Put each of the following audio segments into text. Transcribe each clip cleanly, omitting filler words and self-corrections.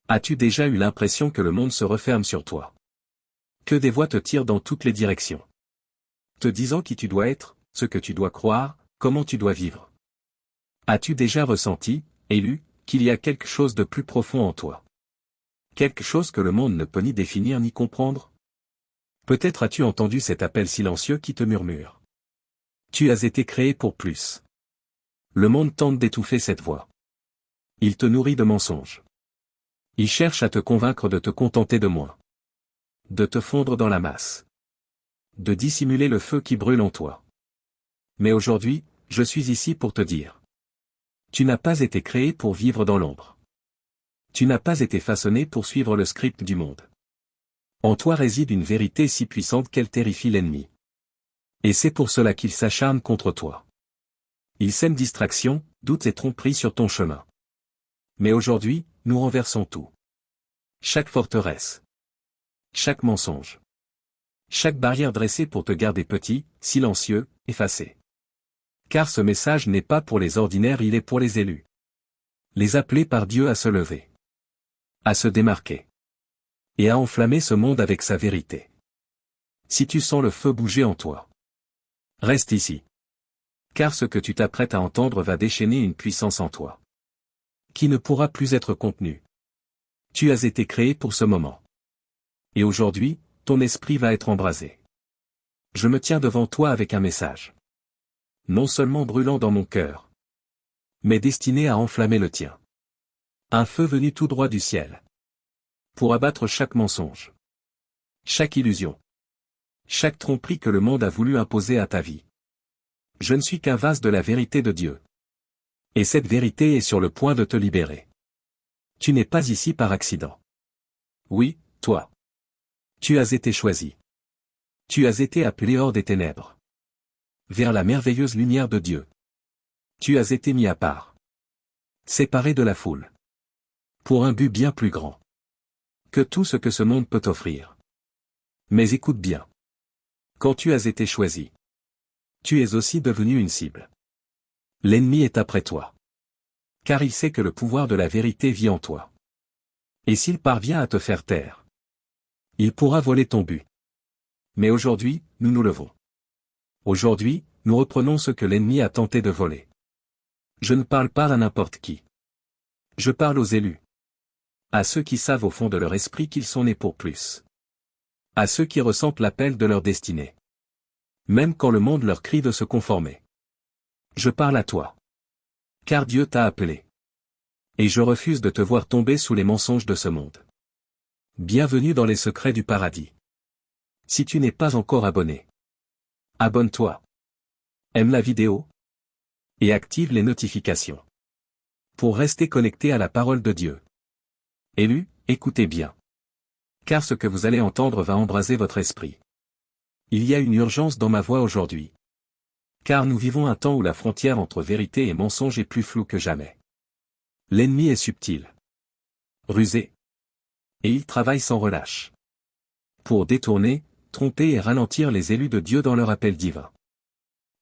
As-tu déjà eu l'impression que le monde se referme sur toi? Que des voix te tirent dans toutes les directions, te disant qui tu dois être, ce que tu dois croire, comment tu dois vivre? As-tu déjà ressenti, et lu, qu'il y a quelque chose de plus profond en toi? Quelque chose que le monde ne peut ni définir ni comprendre? Peut-être as-tu entendu cet appel silencieux qui te murmure. Tu as été créé pour plus. Le monde tente d'étouffer cette voix. Il te nourrit de mensonges. Il cherche à te convaincre de te contenter de moins. De te fondre dans la masse. De dissimuler le feu qui brûle en toi. Mais aujourd'hui, je suis ici pour te dire. Tu n'as pas été créé pour vivre dans l'ombre. Tu n'as pas été façonné pour suivre le script du monde. En toi réside une vérité si puissante qu'elle terrifie l'ennemi. Et c'est pour cela qu'il s'acharne contre toi. Il sème distraction, doute et tromperie sur ton chemin. Mais aujourd'hui, nous renversons tout. Chaque forteresse. Chaque mensonge. Chaque barrière dressée pour te garder petit, silencieux, effacé. Car ce message n'est pas pour les ordinaires, il est pour les élus. Les appelés par Dieu à se lever. À se démarquer. Et à enflammer ce monde avec sa vérité. Si tu sens le feu bouger en toi, reste ici. Car ce que tu t'apprêtes à entendre va déchaîner une puissance en toi, qui ne pourra plus être contenue. Tu as été créé pour ce moment. Et aujourd'hui, ton esprit va être embrasé. Je me tiens devant toi avec un message. Non seulement brûlant dans mon cœur, mais destiné à enflammer le tien. Un feu venu tout droit du ciel. Pour abattre chaque mensonge. Chaque illusion. Chaque tromperie que le monde a voulu imposer à ta vie. Je ne suis qu'un vase de la vérité de Dieu. Et cette vérité est sur le point de te libérer. Tu n'es pas ici par accident. Oui, toi. Tu as été choisi. Tu as été appelé hors des ténèbres. Vers la merveilleuse lumière de Dieu. Tu as été mis à part. Séparé de la foule. Pour un but bien plus grand que tout ce que ce monde peut offrir. Mais écoute bien. Quand tu as été choisi, tu es aussi devenu une cible. L'ennemi est après toi. Car il sait que le pouvoir de la vérité vit en toi. Et s'il parvient à te faire taire, il pourra voler ton but. Mais aujourd'hui, nous nous levons. Aujourd'hui, nous reprenons ce que l'ennemi a tenté de voler. Je ne parle pas à n'importe qui. Je parle aux élus. À ceux qui savent au fond de leur esprit qu'ils sont nés pour plus. À ceux qui ressentent l'appel de leur destinée. Même quand le monde leur crie de se conformer. Je parle à toi. Car Dieu t'a appelé. Et je refuse de te voir tomber sous les mensonges de ce monde. Bienvenue dans les secrets du paradis. Si tu n'es pas encore abonné, abonne-toi. Aime la vidéo. Et active les notifications. Pour rester connecté à la parole de Dieu. Élus, écoutez bien. Car ce que vous allez entendre va embraser votre esprit. Il y a une urgence dans ma voix aujourd'hui. Car nous vivons un temps où la frontière entre vérité et mensonge est plus floue que jamais. L'ennemi est subtil. Rusé. Et il travaille sans relâche. Pour détourner, tromper et ralentir les élus de Dieu dans leur appel divin.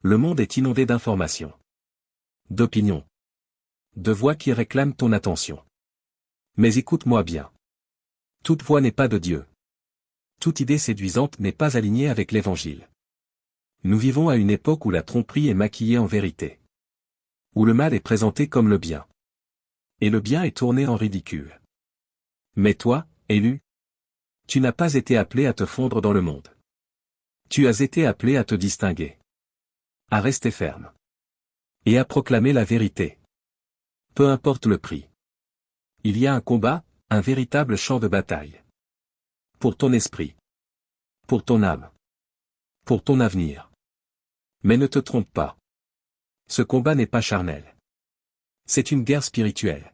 Le monde est inondé d'informations. D'opinions. De voix qui réclament ton attention. Mais écoute-moi bien. Toute voix n'est pas de Dieu. Toute idée séduisante n'est pas alignée avec l'Évangile. Nous vivons à une époque où la tromperie est maquillée en vérité. Où le mal est présenté comme le bien. Et le bien est tourné en ridicule. Mais toi, élu, tu n'as pas été appelé à te fondre dans le monde. Tu as été appelé à te distinguer. À rester ferme. Et à proclamer la vérité. Peu importe le prix. Il y a un combat, un véritable champ de bataille. Pour ton esprit. Pour ton âme. Pour ton avenir. Mais ne te trompe pas. Ce combat n'est pas charnel. C'est une guerre spirituelle.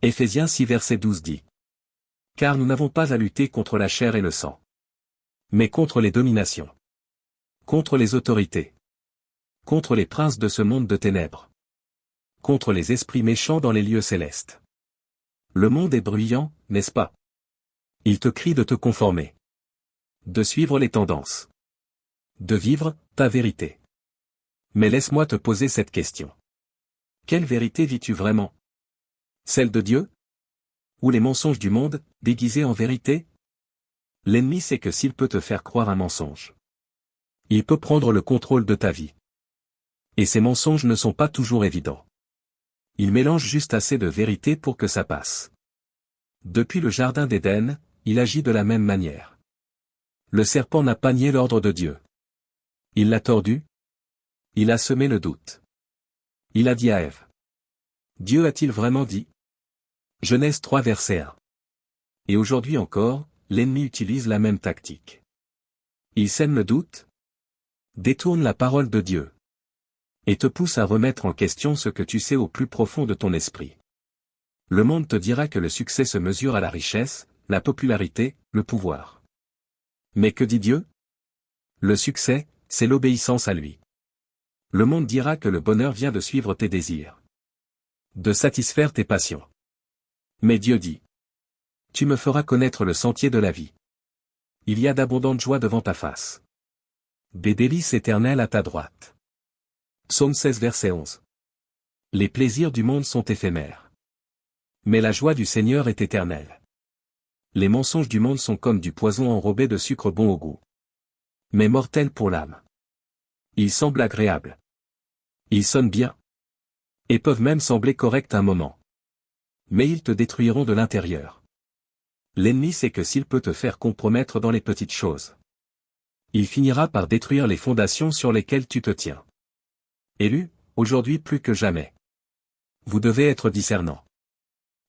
Éphésiens 6 verset 12 dit. Car nous n'avons pas à lutter contre la chair et le sang. Mais contre les dominations. Contre les autorités. Contre les princes de ce monde de ténèbres. Contre les esprits méchants dans les lieux célestes. Le monde est bruyant, n'est-ce pas? Il te crie de te conformer. De suivre les tendances. De vivre ta vérité. Mais laisse-moi te poser cette question. Quelle vérité vis-tu vraiment? Celle de Dieu? Ou les mensonges du monde, déguisés en vérité? L'ennemi sait que s'il peut te faire croire un mensonge, il peut prendre le contrôle de ta vie. Et ces mensonges ne sont pas toujours évidents. Il mélange juste assez de vérité pour que ça passe. Depuis le jardin d'Éden, il agit de la même manière. Le serpent n'a pas nié l'ordre de Dieu. Il l'a tordu. Il a semé le doute. Il a dit à Ève. Dieu a-t-il vraiment dit? Genèse 3 verset 1. Et aujourd'hui encore, l'ennemi utilise la même tactique. Il sème le doute, détourne la parole de Dieu, et te pousse à remettre en question ce que tu sais au plus profond de ton esprit. Le monde te dira que le succès se mesure à la richesse, la popularité, le pouvoir. Mais que dit Dieu? Le succès, c'est l'obéissance à lui. Le monde dira que le bonheur vient de suivre tes désirs, de satisfaire tes passions. Mais Dieu dit. Tu me feras connaître le sentier de la vie. Il y a d'abondantes joies devant ta face. Des délices éternelles à ta droite. Psaume 16 verset 11. Les plaisirs du monde sont éphémères. Mais la joie du Seigneur est éternelle. Les mensonges du monde sont comme du poison enrobé de sucre bon au goût, mais mortel pour l'âme. Ils semblent agréables. Ils sonnent bien. Et peuvent même sembler corrects un moment. Mais ils te détruiront de l'intérieur. L'ennemi sait que s'il peut te faire compromettre dans les petites choses, il finira par détruire les fondations sur lesquelles tu te tiens. Élu, aujourd'hui plus que jamais. Vous devez être discernant.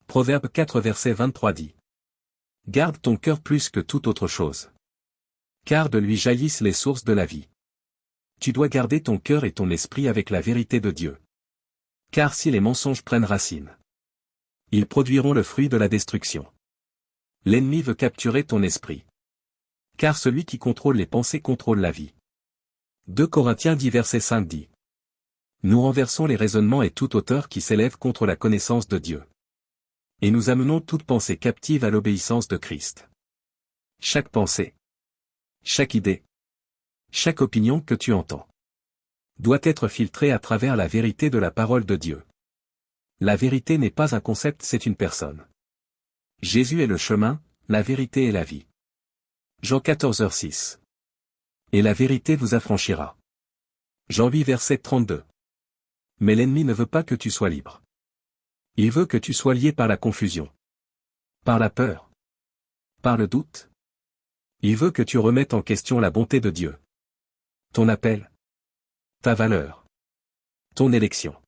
Proverbe 4 verset 23 dit. Garde ton cœur plus que toute autre chose. Car de lui jaillissent les sources de la vie. Tu dois garder ton cœur et ton esprit avec la vérité de Dieu. Car si les mensonges prennent racine, ils produiront le fruit de la destruction. L'ennemi veut capturer ton esprit. Car celui qui contrôle les pensées contrôle la vie. 2 Corinthiens 10 verset 5 dit. Nous renversons les raisonnements et toute hauteur qui s'élève contre la connaissance de Dieu. Et nous amenons toute pensée captive à l'obéissance de Christ. Chaque pensée, chaque idée, chaque opinion que tu entends, doit être filtrée à travers la vérité de la parole de Dieu. La vérité n'est pas un concept, c'est une personne. Jésus est le chemin, la vérité et la vie. Jean 14h6. Et la vérité vous affranchira. Jean 8 verset 32. Mais l'ennemi ne veut pas que tu sois libre. Il veut que tu sois lié par la confusion, par la peur, par le doute. Il veut que tu remettes en question la bonté de Dieu, ton appel, ta valeur, ton élection.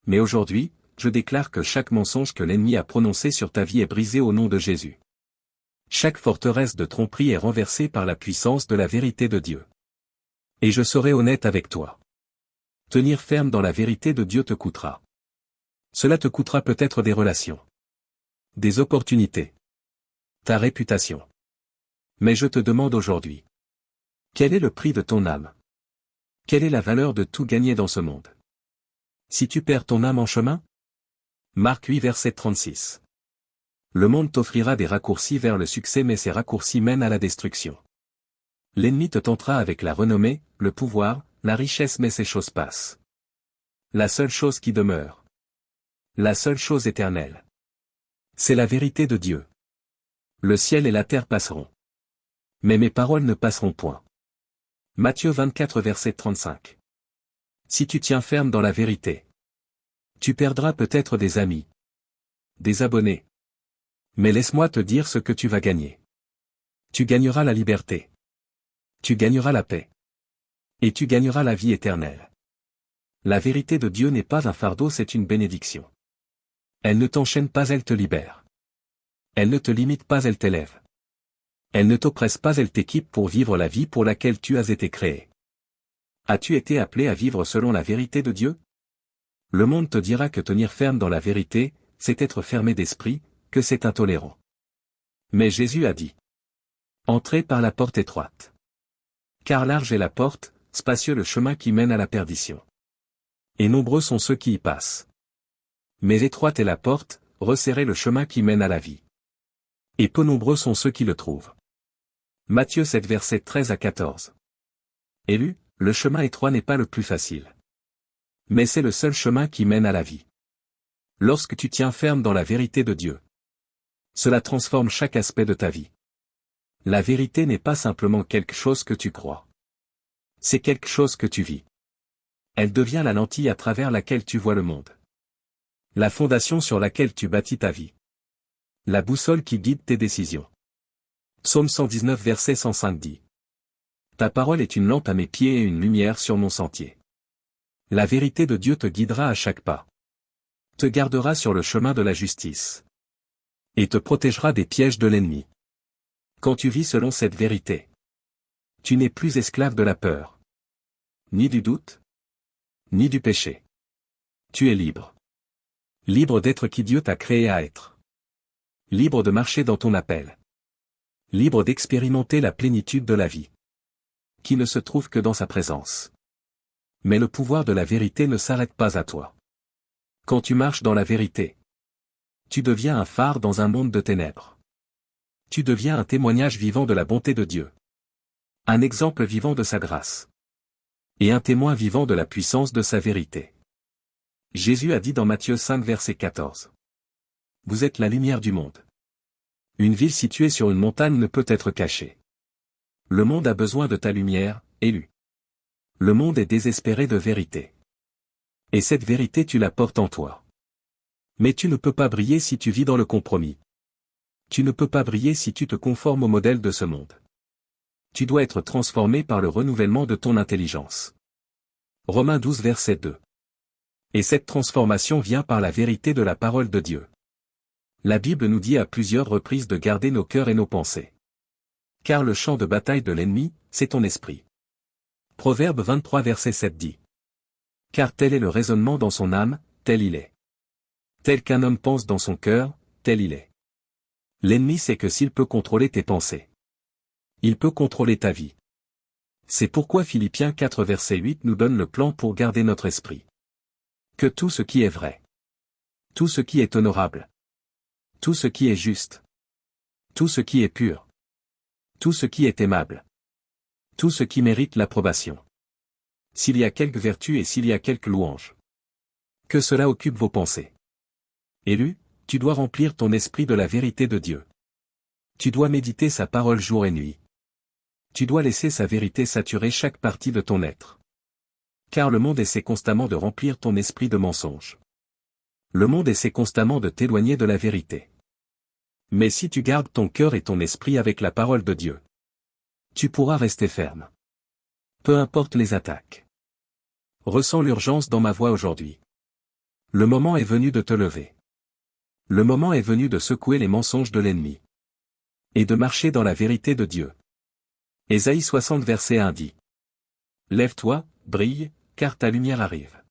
Mais aujourd'hui, je déclare que chaque mensonge que l'ennemi a prononcé sur ta vie est brisé au nom de Jésus. Chaque forteresse de tromperie est renversée par la puissance de la vérité de Dieu. Et je serai honnête avec toi. Tenir ferme dans la vérité de Dieu te coûtera. Cela te coûtera peut-être des relations, des opportunités, ta réputation. Mais je te demande aujourd'hui. Quel est le prix de ton âme? Quelle est la valeur de tout gagner dans ce monde? Si tu perds ton âme en chemin? Marc 8 verset 36. Le monde t'offrira des raccourcis vers le succès, mais ces raccourcis mènent à la destruction. L'ennemi te tentera avec la renommée, le pouvoir, la richesse, mais ces choses passent. La seule chose qui demeure, la seule chose éternelle, c'est la vérité de Dieu. Le ciel et la terre passeront, mais mes paroles ne passeront point. Matthieu 24 verset 35. Si tu tiens ferme dans la vérité, tu perdras peut-être des amis, des abonnés. Mais laisse-moi te dire ce que tu vas gagner. Tu gagneras la liberté. Tu gagneras la paix. Et tu gagneras la vie éternelle. La vérité de Dieu n'est pas un fardeau, c'est une bénédiction. Elle ne t'enchaîne pas, elle te libère. Elle ne te limite pas, elle t'élève. Elle ne t'oppresse pas, elle t'équipe pour vivre la vie pour laquelle tu as été créé. As-tu été appelé à vivre selon la vérité de Dieu? Le monde te dira que tenir ferme dans la vérité, c'est être fermé d'esprit, que c'est intolérant. Mais Jésus a dit. Entrez par la porte étroite. Car large est la porte, spacieux le chemin qui mène à la perdition. Et nombreux sont ceux qui y passent. Mais étroite est la porte, resserré le chemin qui mène à la vie. Et peu nombreux sont ceux qui le trouvent. Matthieu 7 versets 13 à 14. Élu, le chemin étroit n'est pas le plus facile. Mais c'est le seul chemin qui mène à la vie. Lorsque tu tiens ferme dans la vérité de Dieu, Cela transforme chaque aspect de ta vie. La vérité n'est pas simplement quelque chose que tu crois. C'est quelque chose que tu vis. Elle devient la lentille à travers laquelle tu vois le monde. La fondation sur laquelle tu bâtis ta vie. La boussole qui guide tes décisions. Psaume 119 verset 105 dit. Ta parole est une lampe à mes pieds et une lumière sur mon sentier. La vérité de Dieu te guidera à chaque pas. Te gardera sur le chemin de la justice. Et te protégera des pièges de l'ennemi. Quand tu vis selon cette vérité, tu n'es plus esclave de la peur. Ni du doute. Ni du péché. Tu es libre. Libre d'être qui Dieu t'a créé à être. Libre de marcher dans ton appel. Libre d'expérimenter la plénitude de la vie. Qui ne se trouve que dans sa présence. Mais le pouvoir de la vérité ne s'arrête pas à toi. Quand tu marches dans la vérité, tu deviens un phare dans un monde de ténèbres. Tu deviens un témoignage vivant de la bonté de Dieu. Un exemple vivant de sa grâce. Et un témoin vivant de la puissance de sa vérité. Jésus a dit dans Matthieu 5 verset 14. Vous êtes la lumière du monde. Une ville située sur une montagne ne peut être cachée. Le monde a besoin de ta lumière, élu. Le monde est désespéré de vérité. Et cette vérité tu la portes en toi. Mais tu ne peux pas briller si tu vis dans le compromis. Tu ne peux pas briller si tu te conformes au modèle de ce monde. Tu dois être transformé par le renouvellement de ton intelligence. Romains 12 verset 2. Et cette transformation vient par la vérité de la parole de Dieu. La Bible nous dit à plusieurs reprises de garder nos cœurs et nos pensées. Car le champ de bataille de l'ennemi, c'est ton esprit. Proverbe 23 verset 7 dit. Car tel est le raisonnement dans son âme, tel il est. Tel qu'un homme pense dans son cœur, tel il est. L'ennemi sait que s'il peut contrôler tes pensées, il peut contrôler ta vie. C'est pourquoi Philippiens 4 verset 8 nous donne le plan pour garder notre esprit. Que tout ce qui est vrai, tout ce qui est honorable, tout ce qui est juste, tout ce qui est pur, tout ce qui est aimable, tout ce qui mérite l'approbation. S'il y a quelque vertu et s'il y a quelque louange, que cela occupe vos pensées. Élu, tu dois remplir ton esprit de la vérité de Dieu. Tu dois méditer sa parole jour et nuit. Tu dois laisser sa vérité saturer chaque partie de ton être. Car le monde essaie constamment de remplir ton esprit de mensonges. Le monde essaie constamment de t'éloigner de la vérité. Mais si tu gardes ton cœur et ton esprit avec la parole de Dieu, tu pourras rester ferme. Peu importe les attaques. Ressens l'urgence dans ma voix aujourd'hui. Le moment est venu de te lever. Le moment est venu de secouer les mensonges de l'ennemi. Et de marcher dans la vérité de Dieu. Ésaïe 60 verset 1 dit. Lève-toi, brille, car ta lumière arrive.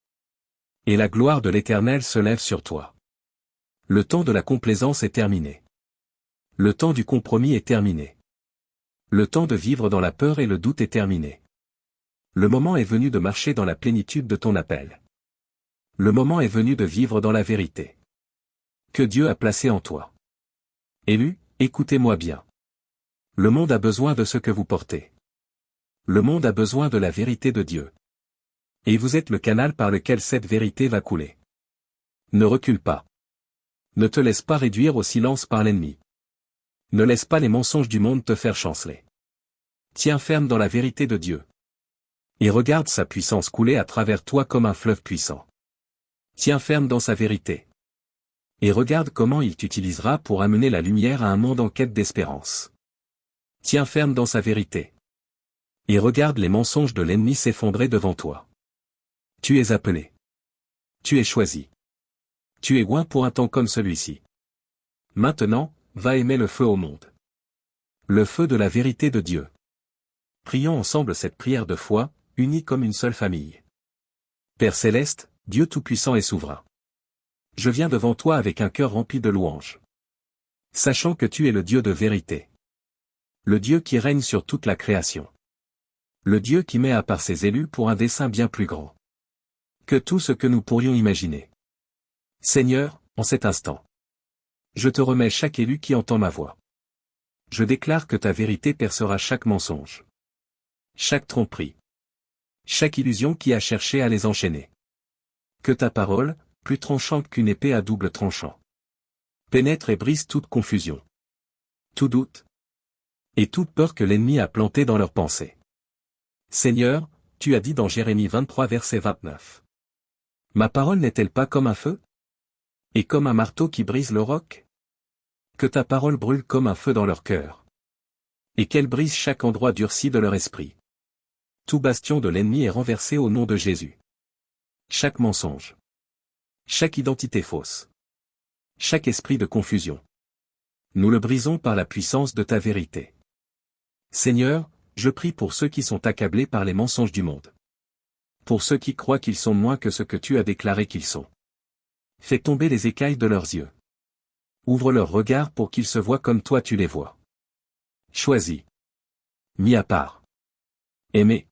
Et la gloire de l'Éternel se lève sur toi. Le temps de la complaisance est terminé. Le temps du compromis est terminé. Le temps de vivre dans la peur et le doute est terminé. Le moment est venu de marcher dans la plénitude de ton appel. Le moment est venu de vivre dans la vérité que Dieu a placée en toi. Élu, écoutez-moi bien. Le monde a besoin de ce que vous portez. Le monde a besoin de la vérité de Dieu. Et vous êtes le canal par lequel cette vérité va couler. Ne recule pas. Ne te laisse pas réduire au silence par l'ennemi. Ne laisse pas les mensonges du monde te faire chanceler. Tiens ferme dans la vérité de Dieu. Et regarde sa puissance couler à travers toi comme un fleuve puissant. Tiens ferme dans sa vérité. Et regarde comment il t'utilisera pour amener la lumière à un monde en quête d'espérance. Tiens ferme dans sa vérité. Et regarde les mensonges de l'ennemi s'effondrer devant toi. Tu es appelé. Tu es choisi. Tu es oint pour un temps comme celui-ci. Maintenant, va aimer le feu au monde. Le feu de la vérité de Dieu. Prions ensemble cette prière de foi, unis comme une seule famille. Père céleste, Dieu tout-puissant et souverain. Je viens devant toi avec un cœur rempli de louanges. Sachant que tu es le Dieu de vérité. Le Dieu qui règne sur toute la création. Le Dieu qui met à part ses élus pour un dessein bien plus grand que tout ce que nous pourrions imaginer. Seigneur, en cet instant, je te remets chaque élu qui entend ma voix. Je déclare que ta vérité percera chaque mensonge, chaque tromperie, chaque illusion qui a cherché à les enchaîner. Que ta parole, plus tranchante qu'une épée à double tranchant, Pénètre et brise toute confusion, tout doute et toute peur que l'ennemi a planté dans leurs pensées. Seigneur, tu as dit dans Jérémie 23 verset 29. Ma parole n'est-elle pas comme un feu? Et comme un marteau qui brise le roc? Que ta parole brûle comme un feu dans leur cœur. Et qu'elle brise chaque endroit durci de leur esprit. Tout bastion de l'ennemi est renversé au nom de Jésus. Chaque mensonge. Chaque identité fausse. Chaque esprit de confusion. Nous le brisons par la puissance de ta vérité. Seigneur, je prie pour ceux qui sont accablés par les mensonges du monde. Pour ceux qui croient qu'ils sont moins que ce que tu as déclaré qu'ils sont. Fais tomber les écailles de leurs yeux. Ouvre leur regard pour qu'ils se voient comme toi tu les vois. Choisis. Mis à part. Aimé.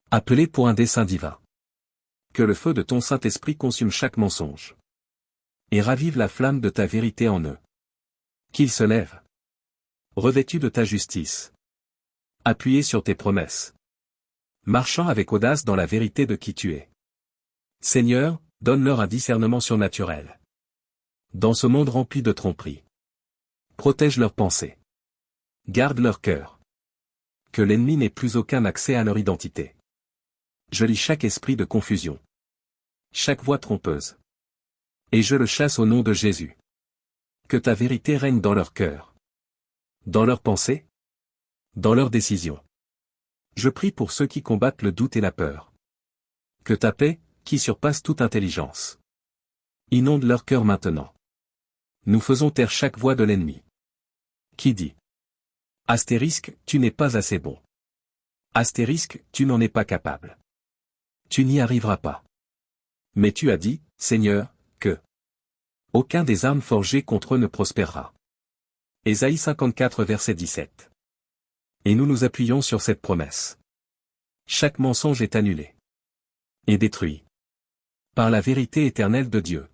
Appelé pour un dessein divin. Que le feu de ton Saint-Esprit consume chaque mensonge. Et ravive la flamme de ta vérité en eux. Qu'ils se lèvent. Revêtus de ta justice. Appuyés sur tes promesses. Marchant avec audace dans la vérité de qui tu es. Seigneur, donne-leur un discernement surnaturel. Dans ce monde rempli de tromperies. Protège leurs pensées. Garde leur cœur. Que l'ennemi n'ait plus aucun accès à leur identité. Je lis chaque esprit de confusion. Chaque voix trompeuse. Et je le chasse au nom de Jésus. Que ta vérité règne dans leur cœur. Dans leurs pensées. Dans leurs décisions. Je prie pour ceux qui combattent le doute et la peur. Que ta paix, qui surpasse toute intelligence, inonde leur cœur maintenant. Nous faisons taire chaque voix de l'ennemi. Qui dit? Astérisque, tu n'es pas assez bon. Astérisque, tu n'en es pas capable. Tu n'y arriveras pas. Mais tu as dit, Seigneur, que aucun des armes forgées contre eux ne prospérera. Ésaïe 54 verset 17. Et nous nous appuyons sur cette promesse. Chaque mensonge est annulé. Et détruit. Par la vérité éternelle de Dieu.